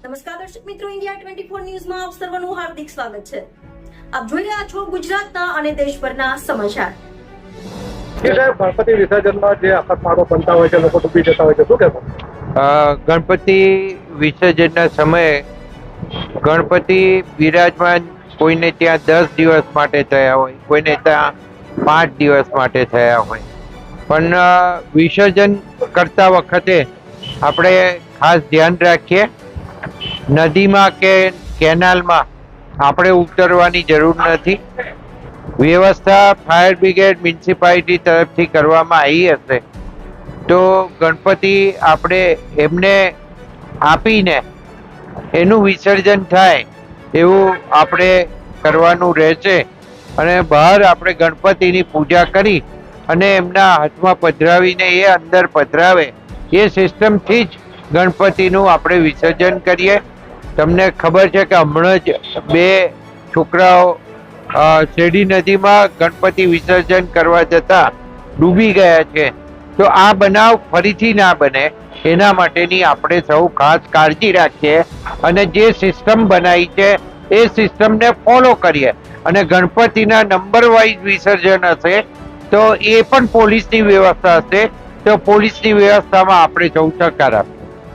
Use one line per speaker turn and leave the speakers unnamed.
નમસ્કાર દર્શક મિત્રો, ઇન્ડિયા 24 ન્યૂઝમાં આપ સર્વનું હાર્દિક સ્વાગત છે. આપ જોઈ રહ્યા છો ગુજરાતના અને દેશભરના સમાચાર.
ગણપતિ વિસર્જનમાં જે અકસ્માતો બનતા હોય છે, લોકો ડૂબી જતા હોય છે, શું કહેશો?
ગણપતિ વિસર્જનના સમયે ગણપતિ બિરાજમાન કોઈને ત્યાં 10 દિવસ માટે થયા હોય, કોઈને ત્યાં 5 દિવસ માટે થયા હોય, પણ વિસર્જન કરતા વખતે આપણે ખાસ ધ્યાન રાખીએ. નદીમાં કે કેનાલમાં આપણે ઉતરવાની જરૂર નથી. વ્યવસ્થા ફાયર બ્રિગેડ મ્યુનિસિપાલિટી તરફથી કરવામાં આવી હશે તો ગણપતિ આપણે એમને આપીને એનું વિસર્જન થાય એવું આપણે કરવાનું રહેશે. અને બહાર આપણે ગણપતિની પૂજા કરી અને એમના હાથમાં પધરાવીને એ અંદર પધરાવે એ સિસ્ટમથી જ ગણપતિનું આપણે વિસર્જન કરીએ. તમને ખબર છે કે હમણાં જ 2 છોકરાઓ શેરડી નદીમાં ગણપતિ વિસર્જન કરવા જતા ડૂબી ગયા છે. તો આ બનાવ ફરીથી ના બને એના માટેની આપણે સૌ ખાસ કાળજી રાખીએ અને જે સિસ્ટમ બનાવી છે એ સિસ્ટમને ફોલો કરીએ. અને ગણપતિના નંબર વાઇઝ વિસર્જન હશે તો એ પણ પોલીસની વ્યવસ્થા હશે તો પોલીસની વ્યવસ્થામાં આપણે સૌ સહકાર આપીએ.